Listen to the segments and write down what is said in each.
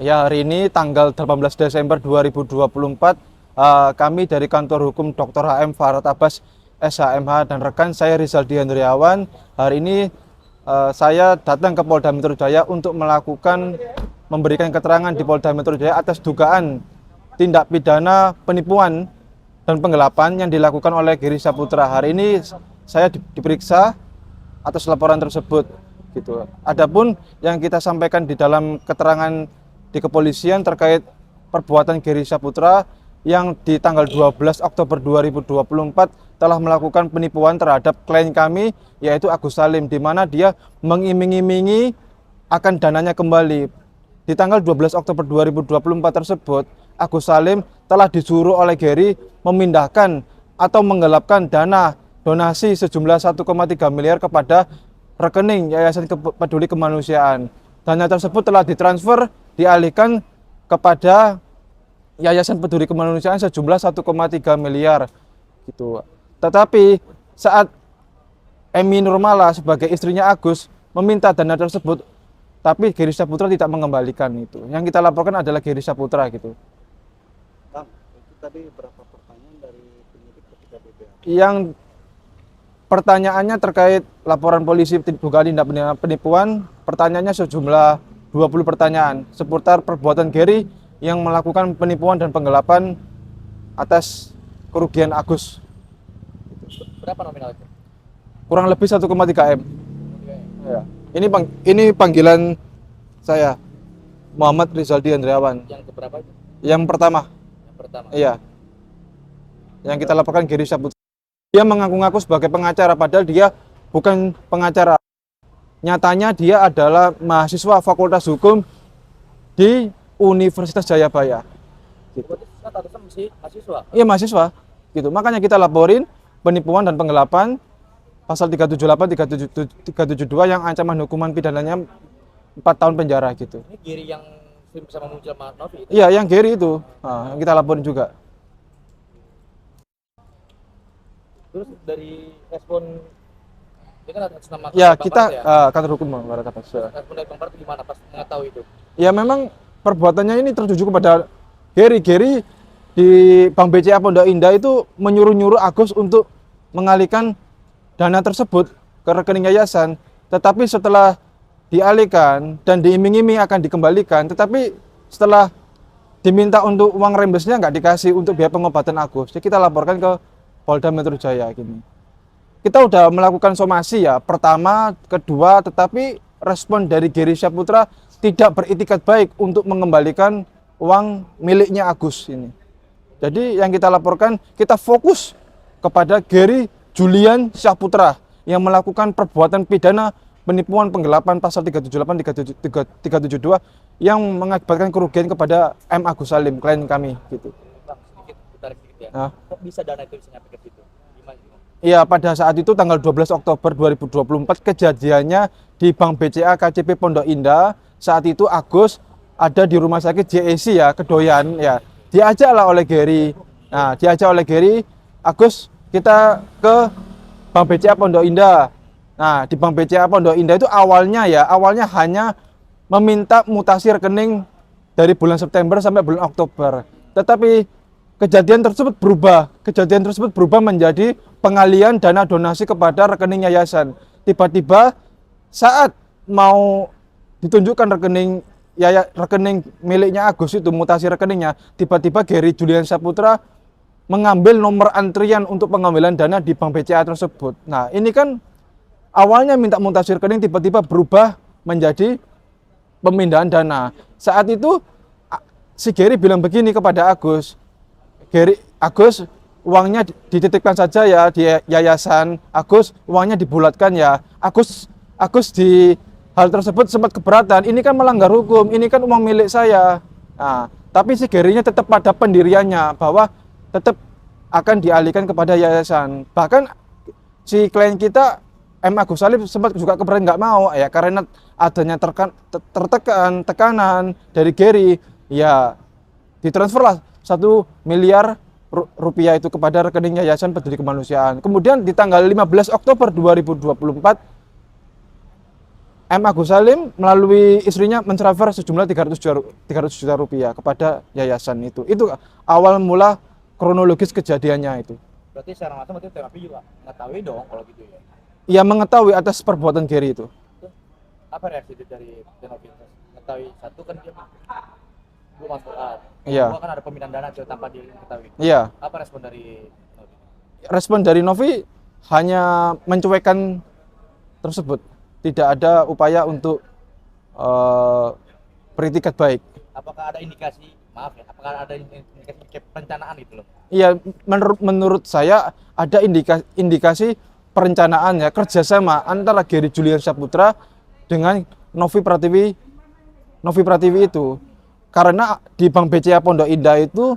Ya, hari ini tanggal 18 Desember 2024, kami dari kantor hukum Dr. HM Farad Abbas SHMH dan rekan saya Rizaldi Hendriawan. Hari ini saya datang ke Polda Metro Jaya untuk memberikan keterangan di Polda Metro Jaya atas dugaan tindak pidana penipuan dan penggelapan yang dilakukan oleh Giri Saputra. Hari ini saya diperiksa atas laporan tersebut gitu. Adapun yang kita sampaikan di dalam keterangan di kepolisian terkait perbuatan Giri Saputra yang di tanggal 12 Oktober 2024 telah melakukan penipuan terhadap klien kami yaitu Agus Salim, di mana dia mengiming-imingi akan dananya kembali. Di tanggal 12 Oktober 2024 tersebut, Agus Salim telah disuruh oleh Giri memindahkan atau menggelapkan dana donasi sejumlah 1,3 miliar kepada rekening Yayasan Peduli Kemanusiaan. Dana tersebut telah ditransfer, dialihkan kepada Yayasan Peduli Kemanusiaan sejumlah 1,3 miliar gitu. Tetapi saat Emi Nurmala sebagai istrinya Agus meminta dana tersebut, tapi Giri Saputra tidak mengembalikan itu. Yang kita laporkan adalah Giri Saputra gitu. Bang, itu tadi berapa pertanyaan dari penyidik ketika BPA? Yang pertanyaannya terkait laporan polisi dugaan tindak pidana penipuan, pertanyaannya sejumlah 20 pertanyaan seputar perbuatan Giri yang melakukan penipuan dan penggelapan atas kerugian Agus. Berapa nominal itu? Kurang lebih 1,3 M. Ya. Ini panggilan saya, Muhammad Rizaldi Hendriawan. Yang keberapa itu? Yang pertama. Yang pertama. Iya. Yang kita laporkan Giri Saputra. Dia mengaku-ngaku sebagai pengacara padahal dia bukan pengacara. Nyatanya dia adalah mahasiswa Fakultas Hukum di Universitas Jayabaya. Gitu. Berarti statusnya masih mahasiswa? Iya, mahasiswa. Gitu. Makanya kita laporin penipuan dan penggelapan pasal 378, 372 yang ancaman hukuman pidananya 4 tahun penjara gitu. Ini Giri yang sering bersama Muncul Novi itu? Iya, yang Giri itu. Nah, yang kita laporin juga. Terus dari respon ini kan atas nama Ya, Bang kita Barat ya? kantor hukum Barat Atas. Respon dari Bang Barat gimana pas mengetahui itu? Ya memang perbuatannya ini tertuju kepada Giri. Giri di Bank BCA Pondok Indah itu menyuruh-nyuruh Agus untuk mengalihkan dana tersebut ke rekening yayasan. Tetapi setelah dialihkan dan diiming-iming akan dikembalikan, tetapi setelah diminta untuk uang rembesnya nggak dikasih untuk biaya pengobatan Agus. Jadi kita laporkan ke Polda Metro Jaya gini. Kita udah melakukan somasi ya, pertama, kedua, tetapi respon dari Giri Saputra tidak beritikat baik untuk mengembalikan uang miliknya Agus ini. Jadi yang kita laporkan, kita fokus kepada Giri Julian Saputra yang melakukan perbuatan pidana penipuan penggelapan pasal 378, 372 yang mengakibatkan kerugian kepada M. Agus Salim, klien kami gitu. Bang, sedikit ditarik sedikit ya. Nah. Kok bisa dana itu bisa nyampe ke situ? Gimana? Iya, pada saat itu tanggal 12 Oktober 2024 kejadiannya di Bank BCA KCP Pondok Indah. Saat itu Agus ada di rumah sakit JEC ya, Kedoyan ya. Diajaklah oleh Giri. Nah, diajak oleh Giri, Agus kita ke Bank BCA Pondok Indah. Nah, di Bank BCA Pondok Indah itu awalnya hanya meminta mutasi rekening dari bulan September sampai bulan Oktober. Tetapi kejadian tersebut berubah menjadi pengalian dana donasi kepada rekening yayasan. Tiba-tiba saat mau ditunjukkan rekening miliknya Agus itu, mutasi rekeningnya, tiba-tiba Giri Julian Saputra mengambil nomor antrian untuk pengambilan dana di Bank BCA tersebut. Nah, ini kan awalnya minta mutasi rekening, tiba-tiba berubah menjadi pemindahan dana. Saat itu si Giri bilang begini kepada Agus, Agus, uangnya dititipkan saja ya di yayasan. Agus, uangnya dibulatkan ya. Agus di hal tersebut sempat keberatan. Ini kan melanggar hukum, ini kan uang milik saya. Nah, tapi si Girinya tetap pada pendiriannya bahwa tetap akan dialihkan kepada yayasan. Bahkan si klien kita M. Agus Salim sempat juga keberatan nggak mau ya karena adanya tekanan dari Giri. Ya, ditransferlah 1 miliar rupiah itu kepada rekening Yayasan Peduli Kemanusiaan. Kemudian di tanggal 15 Oktober 2024 M. Agus Salim melalui istrinya mentransfer sejumlah 300 juta rupiah kepada yayasan itu. Itu awal mula kronologis kejadiannya itu. Berarti secara langsung berarti TKP juga mengetahui dong kalau gitu ya. Ia mengetahui atas perbuatan Gary itu. Terus apa reaksi dari Tenovi? Mengetahui satu kan dia belum masuk A. Iya. Kedua kan ada pemindahan dana tuh tanpa dia mengetahui. Iya. Apa respon dari Tenovi? Respon dari Novi hanya mencuekkan tersebut. Tidak ada upaya untuk beritikat baik. Apakah ada indikasi, maaf ya, apakah ada indikasi perencanaan gitu loh? Iya, menurut saya ada indikasi perencanaan ya, kerjasama antara Gary Julian Saputra dengan Novi Pratiwi itu. Karena di Bank BCA Pondok Indah itu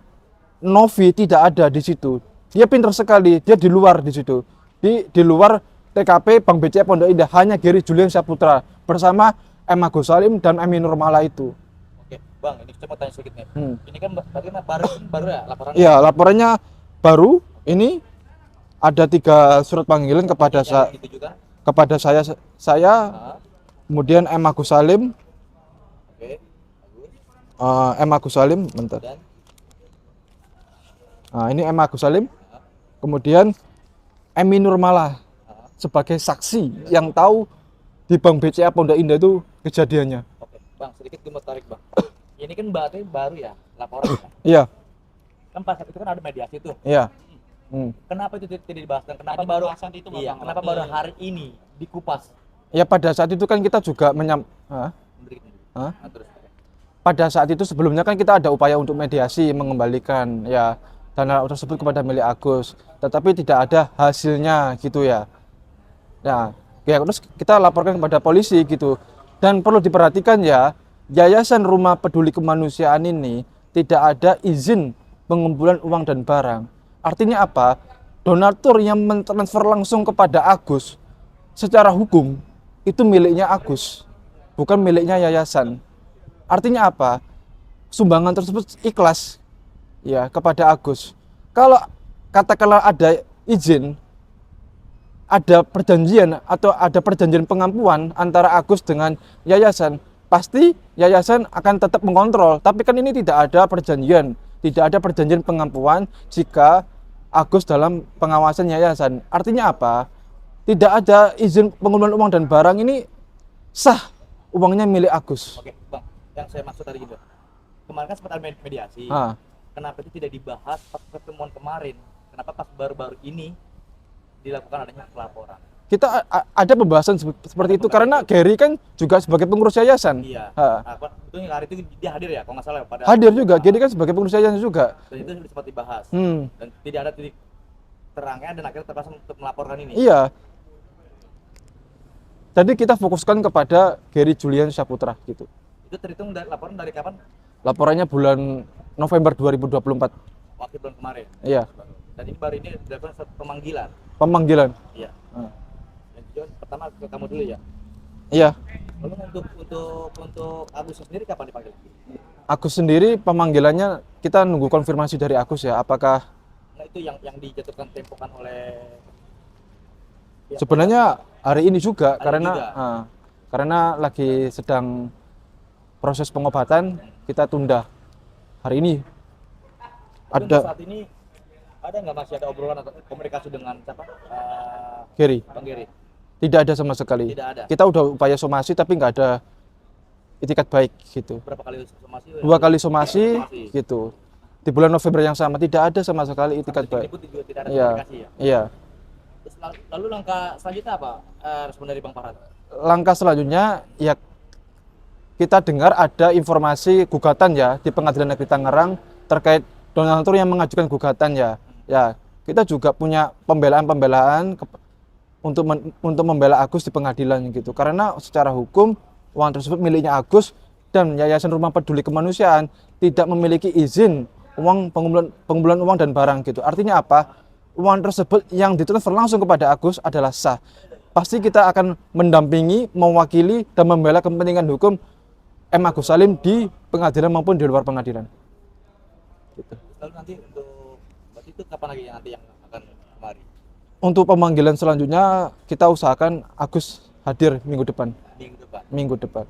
Novi tidak ada di situ. Dia pintar sekali, dia di luar di situ. Di luar TKP Bank BCA Pondok Indah hanya Gary Julian Saputra bersama M. Agus Salim dan Emi Nurmala itu. Oke, Bang, ini saya mau tanya sedikit nih. Ini kan bagaimana baru ya laporannya? Iya, laporannya baru. Ini ada 3 surat panggilan kepada Gitu juga. kepada saya, Nah, kemudian M. Agus Salim, oke, bagus. M. Agus Salim, bentar. Dan Nah, ini M. Agus Salim, kemudian Emi Nurmala sebagai saksi yang tahu di Bank BCA Pondok Indah itu kejadiannya. oke, Bang, sedikit gue mau tarik, Bang. Ini kan berarti baru ya laporan. Iya, Kan pas saat itu kan ada mediasi tuh. iya. Kenapa itu tidak dibahas dan kenapa baru itu, iya, kenapa baru hari ini dikupas? Ya pada saat itu kan kita juga Nah, terus. pada saat itu sebelumnya kan kita ada upaya untuk mediasi mengembalikan ya dana tersebut kepada milik Agus, tetapi tidak ada hasilnya gitu ya. Nah, ya terus kita laporkan kepada polisi gitu. Dan perlu diperhatikan ya, Yayasan Rumah Peduli Kemanusiaan ini tidak ada izin pengumpulan uang dan barang. Artinya apa? Donatur yang mentransfer langsung kepada Agus secara hukum itu miliknya Agus, bukan miliknya yayasan. Artinya apa? Sumbangan tersebut ikhlas ya kepada Agus. Kalau katakanlah ada izin, ada perjanjian atau ada perjanjian pengampuan antara Agus dengan yayasan, pasti yayasan akan tetap mengontrol. Tapi kan ini tidak ada perjanjian, tidak ada perjanjian pengampuan jika Agus dalam pengawasan yayasan. Artinya apa? Tidak ada izin pengumpulan uang dan barang, ini sah, uangnya milik Agus. Oke, Bang, yang saya maksud tadi gitu. Kemarin kan sempat ada mediasi. Kenapa itu tidak dibahas pas pertemuan kemarin? Kenapa pas baru-baru ini dilakukan adanya pelaporan? Kita ada pembahasan seperti itu karena Gary kan juga sebagai pengurus yayasan. Iya. Betulnya hari itu dia hadir ya, kalau nggak salah pada. Hadir juga, Gary kan sebagai pengurus yayasan juga. Dan itu sempat dibahas. Dan tidak ada titik terangnya dan akhirnya terpaksa untuk melaporkan ini. Iya. Tadi kita fokuskan kepada Gary Julian Saputra gitu. Itu terhitung dari laporan dari kapan? Laporannya bulan November 2024. Waktu bulan kemarin. Iya. Dan ini baru ini dilakukan satu pemanggilan. Pemanggilan. Iya. Dan tujuan pertama ke kamu dulu ya. Iya. Lalu untuk Agus sendiri kapan dipanggil? Agus sendiri pemanggilannya kita nunggu konfirmasi dari Agus ya, apakah Nah itu yang dijatuhkan tempokan oleh sebenarnya hari ini juga Hari karena juga. Karena lagi sedang proses pengobatan, kita tunda hari ini. Tapi Ada untuk saat ini ada nggak masih ada obrolan atau komunikasi dengan siapa? Gary. Bang Gary. Tidak ada sama sekali. Tidak ada. Kita udah upaya somasi tapi nggak ada itikat baik gitu. Berapa kali somasi? 2 kali somasi gitu. Di bulan November yang sama tidak ada sama sekali itikat baik. Itu juga tidak ada Iya. komunikasi ya. Iya. Terus lalu langkah selanjutnya apa? Respon dari Bang Farhan? Langkah selanjutnya ya kita dengar ada informasi gugatan ya di Pengadilan Negeri Tangerang terkait donatur yang mengajukan gugatan ya. Ya, kita juga punya pembelaan untuk membela Agus di pengadilan gitu. Karena secara hukum uang tersebut miliknya Agus dan Yayasan Rumah Peduli Kemanusiaan tidak memiliki izin pengumpulan uang dan barang gitu. Artinya apa? Uang tersebut yang ditransfer langsung kepada Agus adalah sah. Pasti kita akan mendampingi, mewakili dan membela kepentingan hukum M. Agus Salim di pengadilan maupun di luar pengadilan. Gitu. Lalu nanti untuk berarti itu kapan lagi nanti yang akan kemari? Untuk pemanggilan selanjutnya kita usahakan Agus hadir minggu depan. minggu depan. Minggu depan.